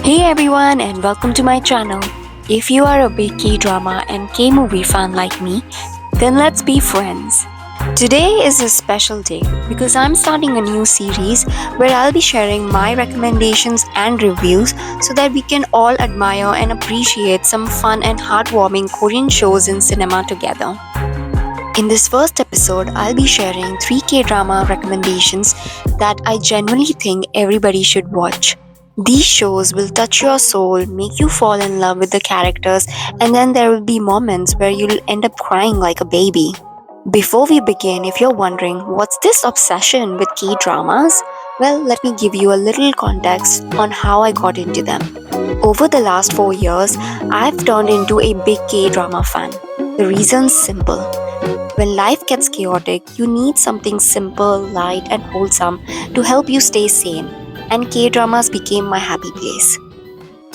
Hey everyone, and welcome to my channel. If you are a big K-drama and K-movie fan like me, then let's be friends. Today is a special day because I'm starting a new series where I'll be sharing my recommendations and reviews so that we can all admire and appreciate some fun and heartwarming Korean shows in cinema together. In this first episode, I'll be sharing 3 K-drama recommendations that I genuinely think everybody should watch. These shows will touch your soul, make you fall in love with the characters, and then there will be moments where you'll end up crying like a baby. Before we begin, if you're wondering what's this obsession with K-dramas, well, let me give you a little context on how I got into them. Over the last 4 years, I've turned into a big K-drama fan. The reason's simple. When life gets chaotic, you need something simple, light, and wholesome to help you stay sane, and K-dramas became my happy place.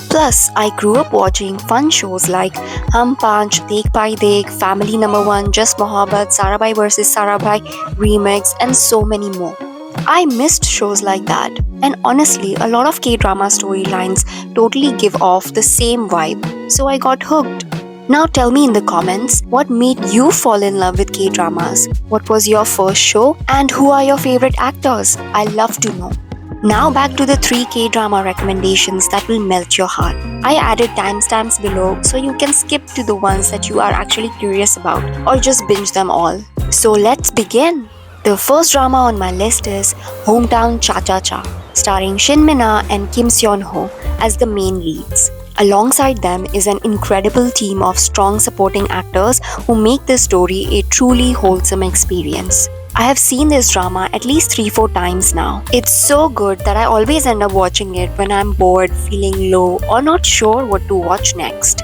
Plus, I grew up watching fun shows like Hum Panch, Dekh Bhai Dekh, Family Number One, Just Mohabbat, Sarabhai vs. Sarabhai, Remix, and so many more. I missed shows like that, and honestly, a lot of K-drama storylines totally give off the same vibe, so I got hooked. Now tell me in the comments, what made you fall in love with K-dramas? What was your first show? And who are your favorite actors? I love to know. Now back to the 3 K-drama recommendations that will melt your heart. I added timestamps below so you can skip to the ones that you are actually curious about or just binge them all. So let's begin. The first drama on my list is Hometown Cha-Cha-Cha, starring Shin Min-ah and Kim Seon-ho as the main leads. Alongside them is an incredible team of strong supporting actors who make this story a truly wholesome experience. I have seen this drama at least 3-4 times now. It's so good that I always end up watching it when I'm bored, feeling low, or not sure what to watch next.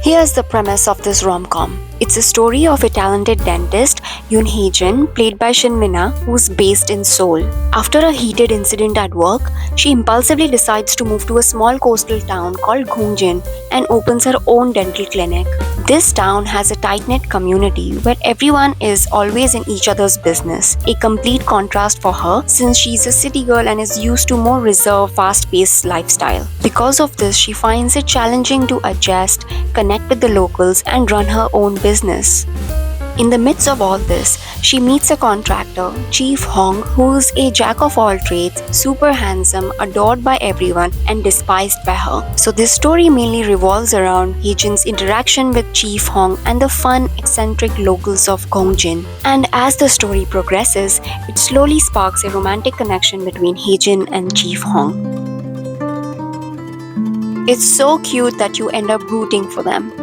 Here's the premise of this rom-com. It's a story of a talented dentist, Yoon Hae-jin, played by Shin Min-ah, who's based in Seoul. After a heated incident at work, she impulsively decides to move to a small coastal town called Gongjin and opens her own dental clinic. This town has a tight-knit community where everyone is always in each other's business, a complete contrast for her since she's a city girl and is used to more reserved, fast-paced lifestyle. Because of this, she finds it challenging to adjust, connect with the locals, and run her own business. In the midst of all this, she meets a contractor, Chief Hong, who's a jack of all trades, super handsome, adored by everyone, and despised by her. So this story mainly revolves around Hae-jin's interaction with Chief Hong and the fun, eccentric locals of Gongjin. And as the story progresses, it slowly sparks a romantic connection between Hae-jin and Chief Hong. It's so cute that you end up rooting for them.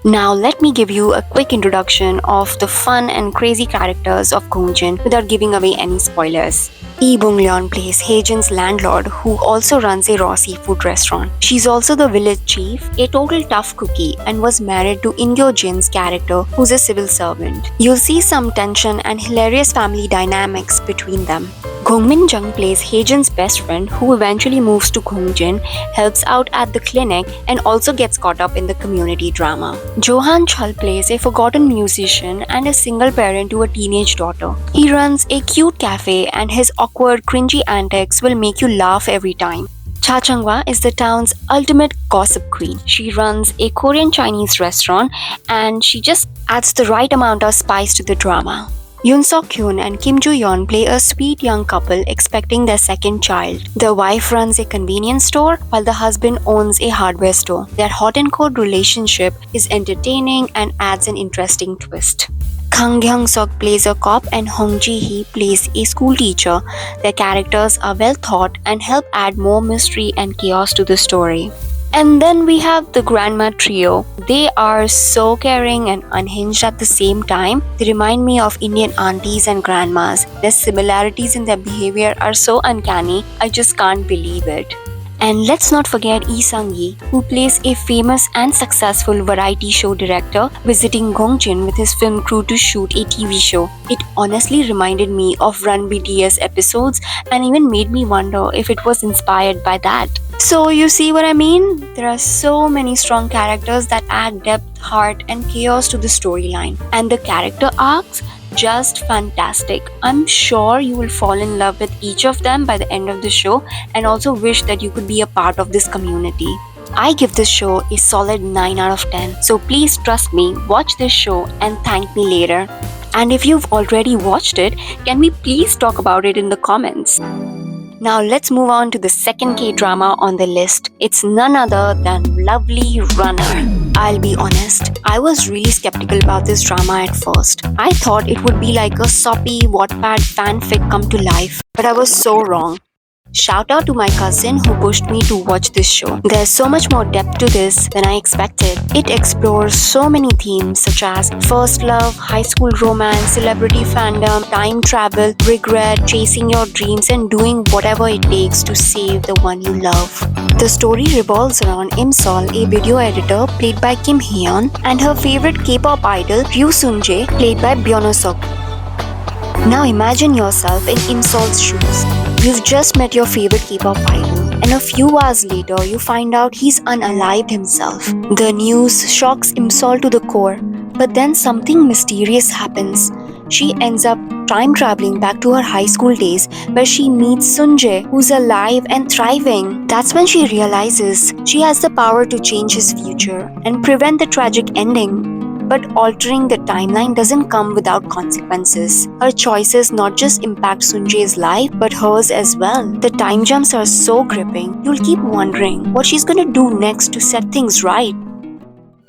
Now let me give you a quick introduction of the fun and crazy characters of Gongjin without giving away any spoilers. Lee Bung-leon plays Hae-jin's landlord who also runs a raw seafood restaurant. She's also the village chief, a total tough cookie, and was married to In Gyo-jin's character who's a civil servant. You'll see some tension and hilarious family dynamics between them. Gong Min-jung plays Hae-jin's best friend who eventually moves to Gongjin, helps out at the clinic, and also gets caught up in the community drama. Jo-han Chul plays a forgotten musician and a single parent to a teenage daughter. He runs a cute cafe and his awkward, cringy antics will make you laugh every time. Cha Chang-hwa is the town's ultimate gossip queen. She runs a Korean Chinese restaurant and she just adds the right amount of spice to the drama. Yoon Seok-hyun and Kim Joo-yeon play a sweet young couple expecting their second child. The wife runs a convenience store while the husband owns a hardware store. Their hot and cold relationship is entertaining and adds an interesting twist. Kang Hyung-suk plays a cop and Hong Ji-hee plays a school teacher. Their characters are well thought and help add more mystery and chaos to the story. And then we have the Grandma Trio. They are so caring and unhinged at the same time. They remind me of Indian aunties and grandmas. Their similarities in their behavior are so uncanny, I just can't believe it. And let's not forget Lee Sang-gi, who plays a famous and successful variety show director visiting Gongjin with his film crew to shoot a TV show. It honestly reminded me of Run BTS episodes and even made me wonder if it was inspired by that. So you see what I mean? There are so many strong characters that add depth, heart, and chaos to the storyline. And the character arcs, just fantastic. I'm sure you will fall in love with each of them by the end of the show and also wish that you could be a part of this community. I give this show a solid 9 out of 10, so please trust me, watch this show and thank me later. And if you've already watched it, can we please talk about it in the comments? Now let's move on to the second K-drama on the list. It's none other than Lovely Runner. I'll be honest, I was really skeptical about this drama at first. I thought it would be like a soppy Wattpad fanfic come to life, but I was so wrong. Shout out to my cousin who pushed me to watch this show. There's so much more depth to this than I expected. It explores so many themes such as first love, high school romance, celebrity fandom, time travel, regret, chasing your dreams, and doing whatever it takes to save the one you love. The story revolves around Imsol, a video editor played by Kim Hyeon, and her favorite K-pop idol Ryu Sunjae, played by Byeonseok. Now imagine yourself in Imsol's shoes. You've just met your favorite K-pop idol, and a few hours later you find out he's unalived himself. The news shocks Imsol to the core, but then something mysterious happens. She ends up time traveling back to her high school days where she meets Sunjae, who's alive and thriving. That's when she realizes she has the power to change his future and prevent the tragic ending. But altering the timeline doesn't come without consequences. Her choices not just impact Sunjae's life, but hers as well. The time jumps are so gripping, you'll keep wondering what she's gonna do next to set things right.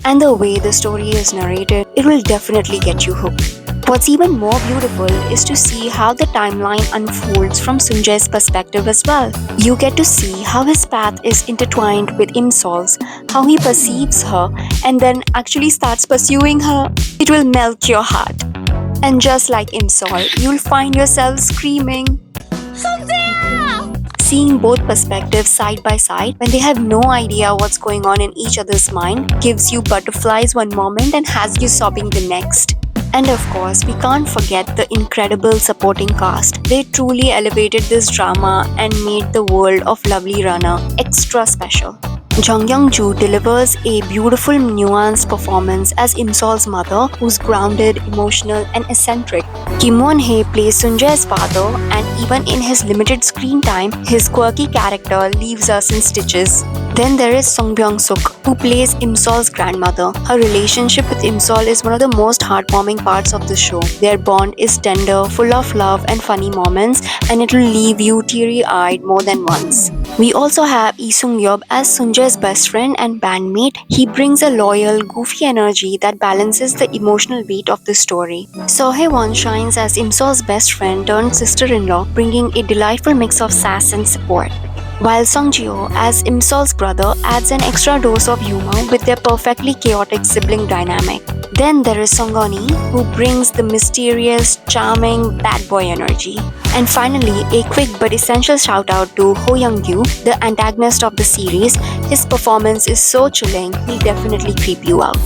And the way the story is narrated, it will definitely get you hooked. What's even more beautiful is to see how the timeline unfolds from Sunjae's perspective as well. You get to see how his path is intertwined with Imsol's, how he perceives her, and then actually starts pursuing her. It will melt your heart. And just like Imsol, you'll find yourself screaming, "Sunjae!" Seeing both perspectives side by side when they have no idea what's going on in each other's mind gives you butterflies one moment and has you sobbing the next. And of course, we can't forget the incredible supporting cast. They truly elevated this drama and made the world of Lovely Runner extra special. Jung Young-joo delivers a beautiful, nuanced performance as Imsol's mother, who's grounded, emotional, and eccentric. Kim Won-hye plays Sunjae's father, and even in his limited screen time, his quirky character leaves us in stitches. Then there is Song Byung-suk, who plays Imsol's grandmother. Her relationship with Imsol is one of the most heartwarming parts of the show. Their bond is tender, full of love and funny moments, and it will leave you teary-eyed more than once. We also have Lee Sung-yeop as Sunjae's best friend and bandmate. He brings a loyal, goofy energy that balances the emotional weight of the story. Seo Hae-won shines as Imsol's best friend turned sister-in-law, bringing a delightful mix of sass and support. While Song Ji-ho as Imsol's brother adds an extra dose of humor with their perfectly chaotic sibling dynamic. Then there is Song Gon-hee, who brings the mysterious, charming, bad boy energy. And finally, a quick but essential shout out to Ho Young-gyu, the antagonist of the series. His performance is so chilling, he'll definitely creep you out.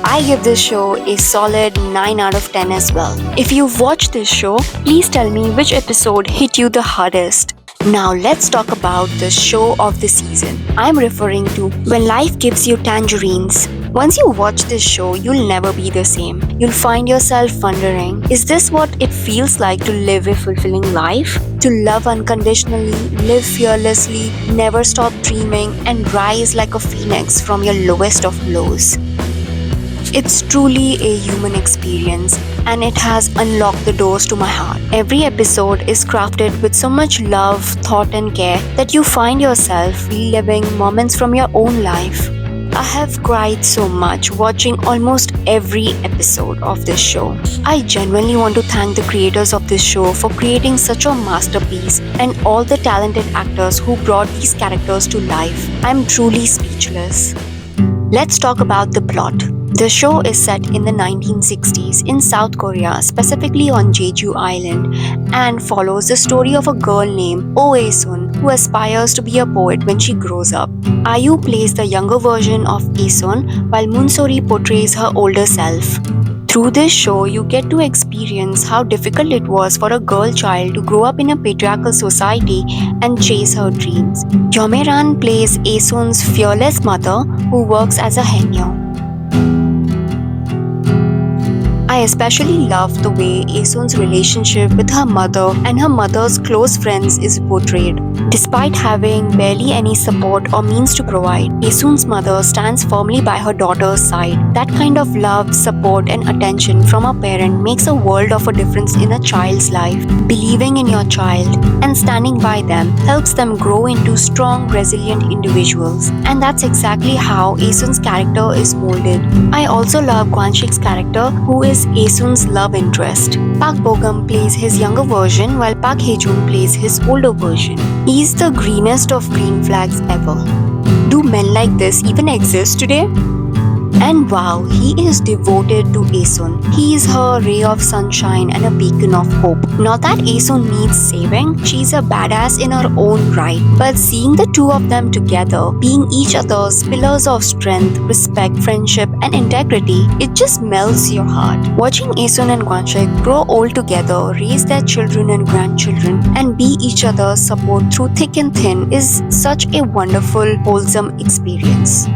I give this show a solid 9 out of 10 as well. If you've watched this show, please tell me which episode hit you the hardest. Now let's talk about the show of the season. I'm referring to When Life Gives You Tangerines. Once you watch this show, you'll never be the same. You'll find yourself wondering, is this what it feels like to live a fulfilling life? To love unconditionally, live fearlessly, never stop dreaming, and rise like a phoenix from your lowest of lows. It's truly a human experience, and it has unlocked the doors to my heart. Every episode is crafted with so much love, thought, and care that you find yourself reliving moments from your own life. I have cried so much watching almost every episode of this show. I genuinely want to thank the creators of this show for creating such a masterpiece and all the talented actors who brought these characters to life. I'm truly speechless. Let's talk about the plot. The show is set in the 1960s in South Korea, specifically on Jeju Island, and follows the story of a girl named Oh Ae-sun who aspires to be a poet when she grows up. IU plays the younger version of Ae-sun, while Moon-sori portrays her older self. Through this show, you get to experience how difficult it was for a girl child to grow up in a patriarchal society and chase her dreams. Hyeon-ran plays Ae-sun's fearless mother who works as a haenyeo. I especially love the way Aesun's relationship with her mother and her mother's close friends is portrayed. Despite having barely any support or means to provide, Aesun's mother stands firmly by her daughter's side. That kind of love, support, and attention from a parent makes a world of a difference in a child's life. Believing in your child and standing by them helps them grow into strong, resilient individuals. And that's exactly how Aesun's character is molded. I also love Kwanshik's character, who is Aesun's love interest. Park Bogum plays his younger version while Park Hye-jun plays his older version. He's the greenest of green flags ever. Do men like this even exist today? And wow, he is devoted to Aesun. He is her ray of sunshine and a beacon of hope. Not that Aesun needs saving, she's a badass in her own right. But seeing the two of them together, being each other's pillars of strength, respect, friendship, and integrity, it just melts your heart. Watching Aesun and Kwanshik grow old together, raise their children and grandchildren, and be each other's support through thick and thin is such a wonderful, wholesome experience.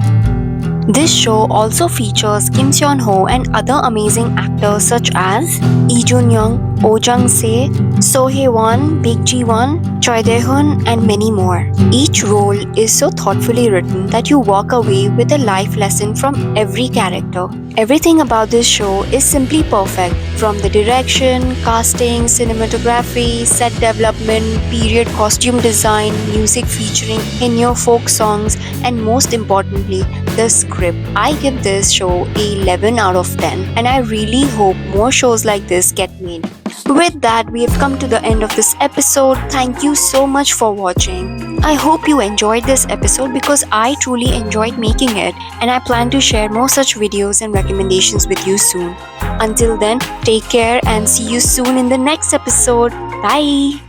This show also features Kim Seon-ho and other amazing actors such as Lee Jun-young, Oh Jung-se, So Hae-won, Baek Ji-won, Choi Dae-hun, and many more. Each role is so thoughtfully written that you walk away with a life lesson from every character. Everything about this show is simply perfect, from the direction, casting, cinematography, set development, period costume design, music featuring in-your folk songs, and most importantly, the script. I give this show a 11 out of 10, and I really hope more shows like this get made. With that, we have come to the end of this episode. Thank you so much for watching. I hope you enjoyed this episode because I truly enjoyed making it, and I plan to share more such videos and recommendations with you soon. Until then, take care and see you soon in the next episode. Bye!